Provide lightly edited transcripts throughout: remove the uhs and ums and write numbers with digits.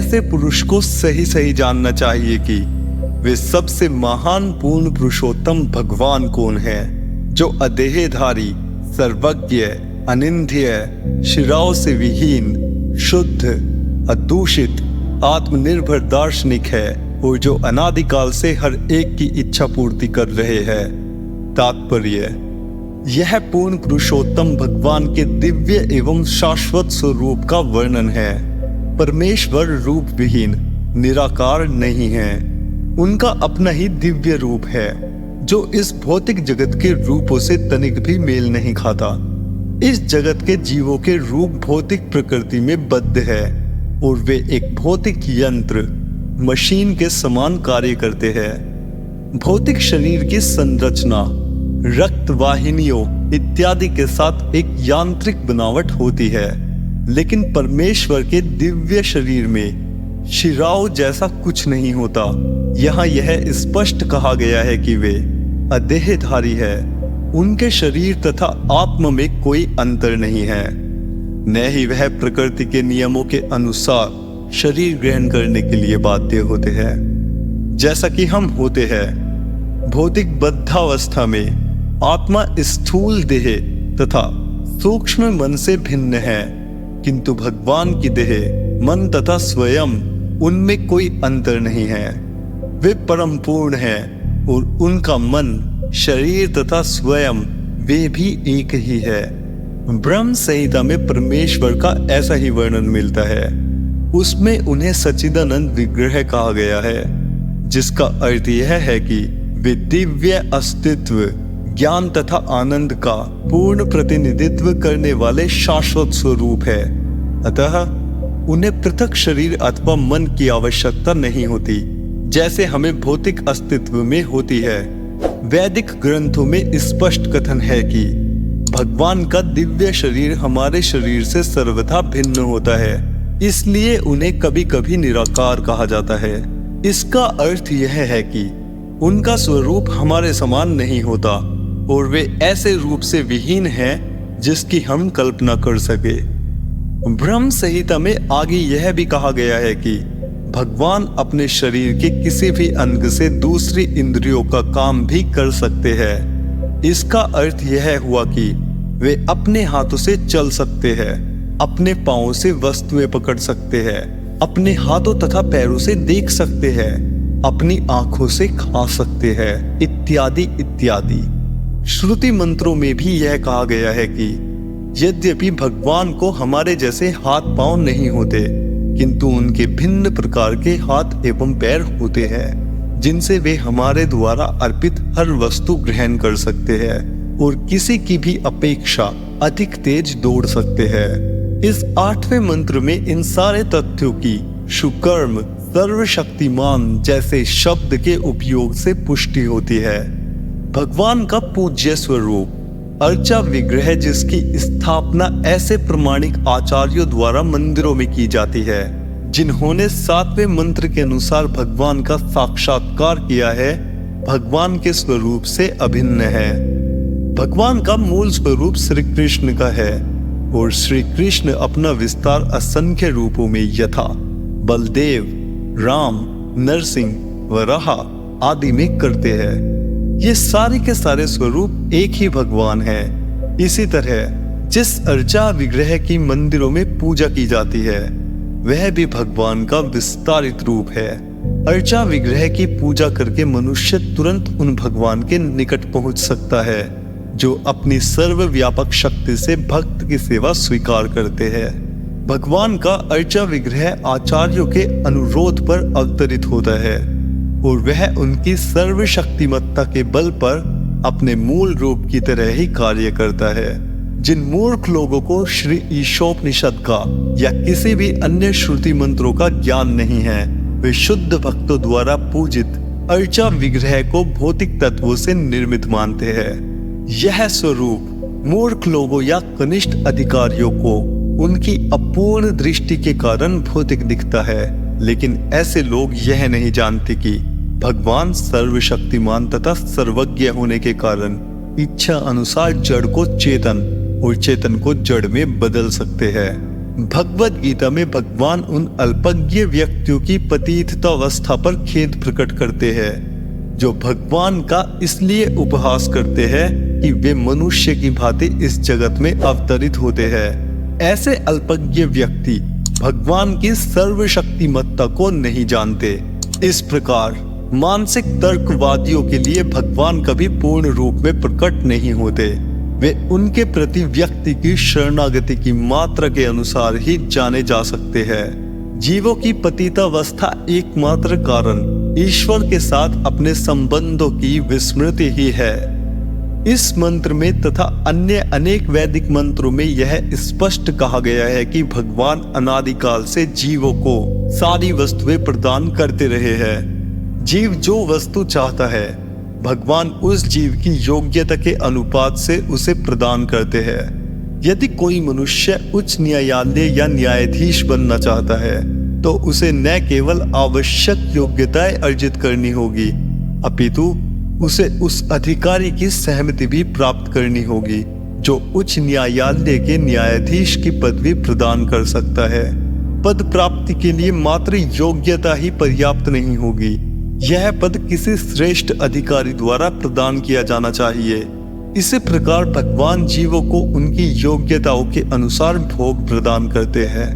ऐसे पुरुष को सही सही जानना चाहिए कि वे सबसे महान पूर्ण पुरुषोत्तम भगवान कौन है, जो अदेहधारी, सर्वज्ञ, अनिंद्य, शिराओं से विहीन, शुद्ध, अदूषित, आत्मनिर्भर दार्शनिक है और जो अनादिकाल से हर एक की इच्छा पूर्ति कर रहे हैं। तात्पर्य: यह पूर्ण पुरुषोत्तम भगवान के दिव्य एवं शाश्वत स्वरूप का वर्णन है। परमेश्वर रूप विहीन निराकार नहीं है, उनका अपना ही दिव्य रूप है जो इस भौतिक जगत के रूपों से तनिक भी मेल नहीं खाता। इस जगत के जीवों के रूप भौतिक प्रकृति में बद्ध है और वे एक भौतिक यंत्र, मशीन के समान कार्य करते हैं। भौतिक शरीर की संरचना रक्त वाहिनियों इत्यादि के साथ एक यांत्रिक बनावट होती है, लेकिन परमेश्वर के दिव्य शरीर में शिराओं जैसा कुछ नहीं होता। यहाँ यह स्पष्ट कहा गया है कि वे अदेहधारी है, उनके शरीर तथा आत्मा में कोई अंतर नहीं है, न ही वह प्रकृति के नियमों के अनुसार शरीर ग्रहण करने के लिए बाध्य होते हैं, जैसा कि हम होते हैं। भौतिक बद्धावस्था में आत्मा स्थूल देह तथा सूक्ष्म मन से भिन्न है, किंतु भगवान की देह, मन तथा स्वयं उनमें कोई अंतर नहीं है। वे परम पूर्ण हैं और उनका मन, शरीर तथा स्वयं वे भी एक ही है। ब्रह्म संहिता में परमेश्वर का ऐसा ही वर्णन मिलता है। उसमें उन्हें सच्चिदानंद विग्रह कहा गया है, जिसका अर्थ यह है कि वे दिव्य अस्तित्व, ज्ञान तथा आनंद का पूर्ण प्रतिनिधित्व करने वाले शाश्वत स्वरूप है। अतः उन्हें पृथक शरीर अथवा मन की आवश्यकता नहीं होती, जैसे हमें भौतिक अस्तित्व में होती है। वैदिक ग्रंथों में स्पष्ट कथन है कि भगवान का दिव्य शरीर हमारे शरीर से सर्वथा भिन्न होता है, इसलिए उन्हें कभी कभी निराकार कहा जाता है। इसका अर्थ यह है कि उनका स्वरूप हमारे समान नहीं होता और वे ऐसे रूप से विहीन हैं जिसकी हम कल्पना कर सके। ब्रह्म संहिता में आगे यह भी कहा गया है कि भगवान अपने शरीर के किसी भी अंग से दूसरी इंद्रियों का काम भी कर सकते हैं। इसका अर्थ यह हुआ कि वे अपने हाथों से चल सकते हैं, अपने पांवों से वस्तुएं पकड़ सकते हैं, अपने हाथों तथा पैरों से देख सकते हैं, अपनी आंखों से खा सकते हैं, इत्यादि इत्यादि। श्रुति मंत्रों में भी यह कहा गया है कि यद्यपि भगवान को हमारे जैसे हाथ पांव नहीं होते, किंतु उनके भिन्न प्रकार के हाथ एवं पैर होते हैं, जिनसे वे हमारे द्वारा अर्पित हर वस्तु ग्रहण कर सकते हैं और किसी की भी अपेक्षा अधिक तेज दौड़ सकते हैं। इस 8वें मंत्र में इन सारे तथ्यों की सुकर्म, सर्वशक्तिमान जैसे शब्द के उपयोग से पुष्टि होती है। भगवान का पूज्य स्वरूप अर्चा विग्रह, जिसकी स्थापना ऐसे प्रमाणिक आचार्यों द्वारा मंदिरों में की जाती है जिन्होंने 7वें मंत्र के अनुसार भगवान का साक्षात्कार किया है, भगवान के स्वरूप से अभिन्न है। भगवान का मूल स्वरूप श्री कृष्ण का है और श्री कृष्ण अपना विस्तार असंख्य रूपों में यथा बलदेव, राम, नरसिंह, वराह आदि में करते हैं। ये सारे के सारे स्वरूप एक ही भगवान है। इसी तरह जिस अर्चा विग्रह की मंदिरों में पूजा की जाती है, वह भी भगवान का विस्तारित रूप है। अर्चा विग्रह की पूजा करके मनुष्य तुरंत उन भगवान के निकट पहुंच सकता है जो अपनी सर्वव्यापक शक्ति से भक्त की सेवा स्वीकार करते हैं। भगवान का अर्चा विग्रह आचार्यों के अनुरोध पर अवतरित होता है और वह उनकी सर्वशक्तिमत्ता के बल पर अपने मूल रूप की तरह ही कार्य करता है। जिन मूर्ख लोगों को श्री ईशोपनिषद का या किसी भी अन्य श्रुति मंत्रों का ज्ञान नहीं है, वे शुद्ध भक्तों द्वारा पूजित अर्चा विग्रह को भौतिक तत्वों से निर्मित मानते हैं। यह स्वरूप मूर्ख लोगों या कनिष्ठ अधिकारियों को उनकी अपूर्ण दृष्टि के कारण भौतिक दिखता है, लेकिन ऐसे लोग यह नहीं जानते कि भगवान सर्वशक्तिमान तथा सर्वज्ञ होने के कारण इच्छा अनुसार जड़ को चेतन और चेतन को जड़ में बदल सकते हैं। भगवद गीता में भगवान उन अल्पज्ञ व्यक्तियों की पतितावस्था पर खेद प्रकट करते हैं जो भगवान का इसलिए उपहास करते हैं कि वे मनुष्य की भांति इस जगत में अवतरित होते हैं। ऐसे अल्पज्ञ व्यक्ति भगवान की सर्वशक्तिमत्ता को नहीं जानते। इस प्रकार मानसिक तर्कवादियों के लिए भगवान कभी पूर्ण रूप में प्रकट नहीं होते। वे उनके प्रति व्यक्ति की शरणागति की मात्रा के अनुसार ही जाने जा सकते हैं। जीवों की पतितावस्था एकमात्र कारण ईश्वर के साथ अपने संबंधों की विस्मृति ही है। इस मंत्र में तथा अन्य अनेक वैदिक मंत्रों में यह स्पष्ट कहा गया है कि भगवान अनादिकाल से जीवों को सारी वस्तुएं प्रदान करते रहे हैं। जीव जो वस्तु चाहता है भगवान उस जीव की योग्यता के अनुपात से उसे प्रदान करते हैं। यदि कोई मनुष्य उच्च न्यायालय या न्यायाधीश बनना चाहता है तो उसे न केवल आवश्यक योग्यताएं अर्जित करनी होगी अपितु उसे उस अधिकारी की सहमति भी प्राप्त करनी होगी जो उच्च न्यायालय के न्यायाधीश की पदवी प्रदान कर सकता है। पद प्राप्ति के लिए मात्र योग्यता ही पर्याप्त नहीं होगी, यह पद किसी श्रेष्ठ अधिकारी द्वारा प्रदान किया जाना चाहिए। इसी प्रकार भगवान जीवों को उनकी योग्यताओं के अनुसार भोग प्रदान करते हैं,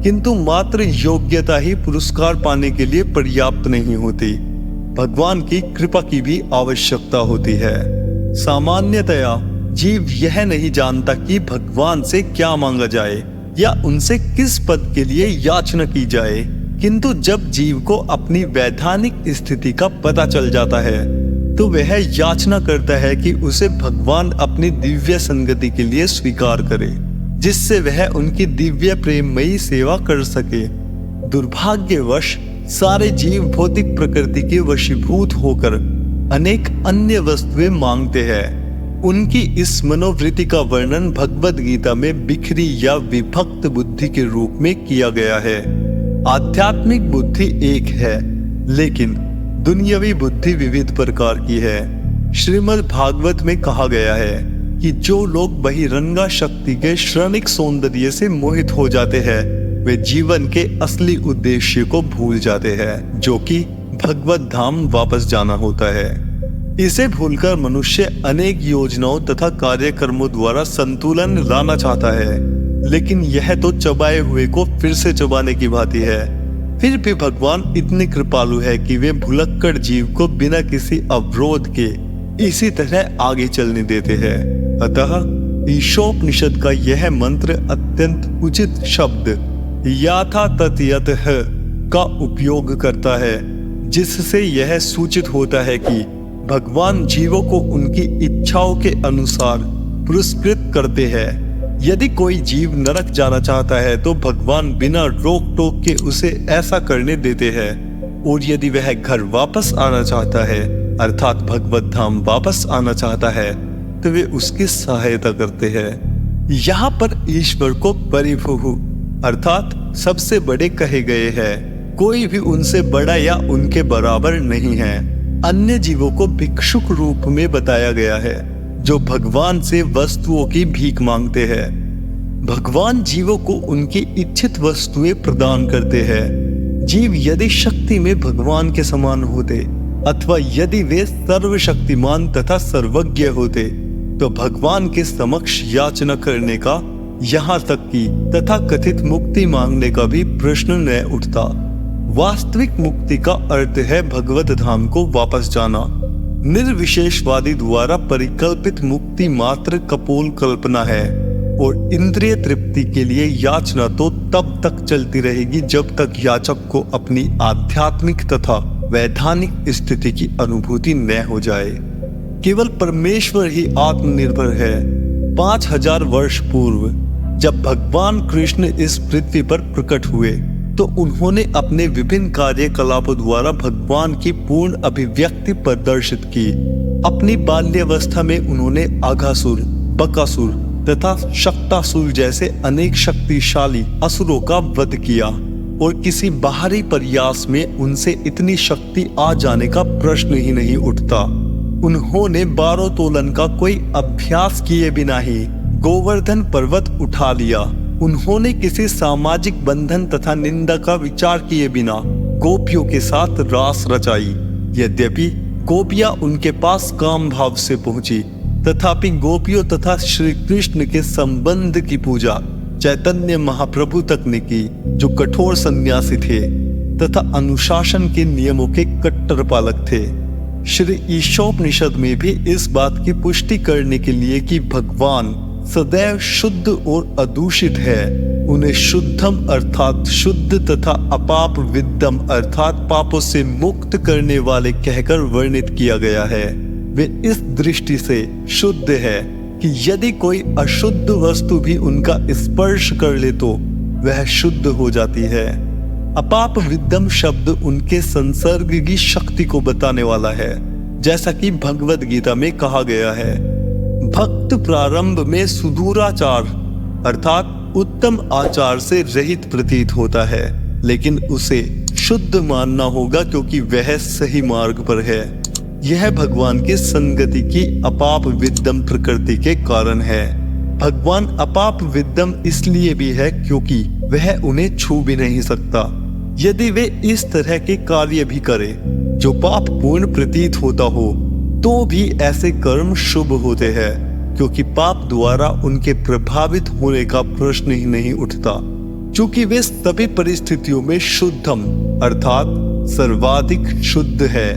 किंतु मात्र योग्यता ही पुरस्कार पाने के लिए पर्याप्त नहीं होती। भगवान की कृपा की भी आवश्यकता होती है। सामान्यतया जीव यह नहीं जानता कि भगवान से क्या मांगा जाए या उनसे किस पद के लिए याचना की जाए, किंतु जब जीव को अपनी वैधानिक स्थिति का पता चल जाता है तो वह याचना करता है कि उसे भगवान अपनी दिव्य संगति के लिए स्वीकार करे, जिससे वह उनकी दिव्य प्रेममयी सेवा कर सके। दुर्भाग्यवश सारे जीव भौतिक प्रकृति के वशीभूत होकर अनेक अन्य वस्तुएं मांगते हैं। उनकी इस मनोवृत्ति का वर्णन भगवद गीता में बिखरी या विभक्त बुद्धि के रूप में किया गया है। आध्यात्मिक बुद्धि एक है, लेकिन दुनियावी बुद्धि विविध प्रकार की है। श्रीमद् भागवत में कहा गया है कि जो लोग बहिरंगा शक्ति के क्षणिक सौंदर्य से मोहित हो जाते हैं वे जीवन के असली उद्देश्य को भूल जाते हैं, जो कि भगवत धाम वापस जाना होता है। इसे भूलकर मनुष्य अनेक योजनाओं तथा कार्यक्रमों द्वारा संतुलन लाना चाहता है, लेकिन यह तो चबाए हुए को फिर से चबाने की भांति है। फिर भी भगवान इतने कृपालु है कि वे भुलक्कड़ जीव को बिना किसी अवरोध के इसी तरह आगे चलने देते हैं। अतः ईशोपनिषद का यह मंत्र अत्यंत उचित शब्द याथा तथयतः का उपयोग करता है, जिससे यह सूचित होता है कि भगवान जीवों को उनकी इच्छाओं के अनुसार पुरस्कृत करते हैं। यदि कोई जीव नरक जाना चाहता है तो भगवान बिना रोक टोक के उसे ऐसा करने देते हैं, और यदि वह घर वापस आना चाहता है अर्थात भगवत धाम वापस आना चाहता है तो वे उसकी सहायता करते हैं। यहाँ पर ईश्वर को परिभु अर्थात सबसे बड़े कहे गए हैं। कोई भी उनसे बड़ा या उनके बराबर नहीं है। अन्य जीवों को भिक्षुक रूप में बताया गया है जो भगवान से वस्तुओं की भीख मांगते हैं। भगवान जीवों को उनकी इच्छित वस्तुएं प्रदान करते हैं। जीव यदि शक्ति में भगवान के समान होते अथवा यदि वे सर्वशक्तिमान तथा सर्वज्ञ होते तो भगवान के समक्ष याचना करने का, यहाँ तक कि तथा कथित मुक्ति मांगने का भी प्रश्न न उठता। वास्तविक मुक्ति का अर्थ है भगवत धाम को वापस जाना। निर्विशेषवादी द्वारा परिकल्पित मुक्ति मात्र कपोल कल्पना है, और इंद्रिय तृप्ति के लिए याचना तो तब तक चलती रहेगी जब तक याचक को अपनी आध्यात्मिक तथा वैधानिक स्थिति की अनुभूति न हो जाए। केवल परमेश्वर ही आत्मनिर्भर है। 5000 वर्ष पूर्व जब भगवान कृष्ण इस पृथ्वी पर प्रकट हुए तो उन्होंने अपने विभिन्न कार्यकलापों द्वारा भगवान की पूर्ण अभिव्यक्ति प्रदर्शित की। अपनी बाल्यावस्था में उन्होंने आघासुर, बकासुर तथा शक्तासुर जैसे अनेक शक्तिशाली असुरों का वध किया, और किसी बाहरी प्रयास में उनसे इतनी शक्ति आ जाने का प्रश्न ही नहीं उठता। उन्होंने भारोत्तोलन का कोई अभ्यास किए बिना ही गोवर्धन पर्वत उठा लिया। उन्होंने किसी सामाजिक बंधन तथा निंदा का विचार किए बिना गोपियों के साथ रास रचाई। यद्यपि गोपियां उनके पास काम भाव से पहुंची, तथापि गोपियों तथा श्री कृष्ण के संबंध की पूजा चैतन्य महाप्रभु तक ने की, जो कठोर सन्यासी थे तथा अनुशासन के नियमों के कट्टर पालक थे। श्री ईशोपनिषद में भी इस बात की पुष्टि करने के लिए कि भगवान सदैव शुद्ध और अदूषित है, उन्हें शुद्धम अर्थात शुद्ध तथा अपाप विद्दम अर्थात पापों से मुक्त करने वाले कहकर वर्णित किया गया है। वे इस दृष्टि से शुद्ध है कि यदि कोई अशुद्ध वस्तु भी उनका स्पर्श कर ले तो वह शुद्ध हो जाती है। अपाप विद्दम शब्द उनके संसर्ग की शक्ति को बताने वाला है, जैसा कि भगवद गीता में कहा गया है, भक्त प्रारंभ में सुदूराचार अर्थात उत्तम आचार से रहित प्रतीत होता है, लेकिन उसे शुद्ध मानना होगा क्योंकि वह सही मार्ग पर है। यह भगवान की संगति की अपाप विद्दम प्रकृति के कारण है। भगवान अपाप विद्दम इसलिए भी है क्योंकि वह उन्हें छू भी नहीं सकता। यदि वे इस तरह के कार्य भी करे जो पाप पूर्ण प्रतीत होता हो, तो भी ऐसे कर्म शुभ होते हैं, क्योंकि पाप द्वारा उनके प्रभावित होने का प्रश्न ही नहीं उठता, क्योंकि वे सभी परिस्थितियों में शुद्धम अर्थात सर्वाधिक शुद्ध है।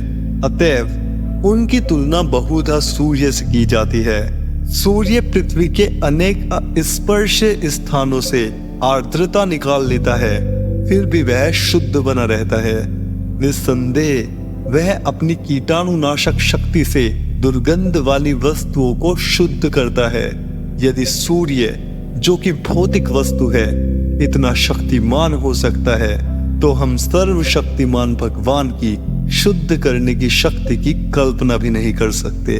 अतएव उनकी तुलना बहुधा सूर्य से की जाती है। सूर्य पृथ्वी के अनेक स्पर्श स्थानों से आर्द्रता निकाल लेता है, फिर भी वह शुद्ध बना रहता है। निस्संदेह वह अपनी कीटाणुनाशक शक्ति से दुर्गंध वाली वस्तुओं को शुद्ध करता है। यदि सूर्य, जो कि भौतिक वस्तु है, इतना शक्तिमान हो सकता है, तो हम सर्वशक्तिमान भगवान की शुद्ध करने की शक्ति की कल्पना भी नहीं कर सकते।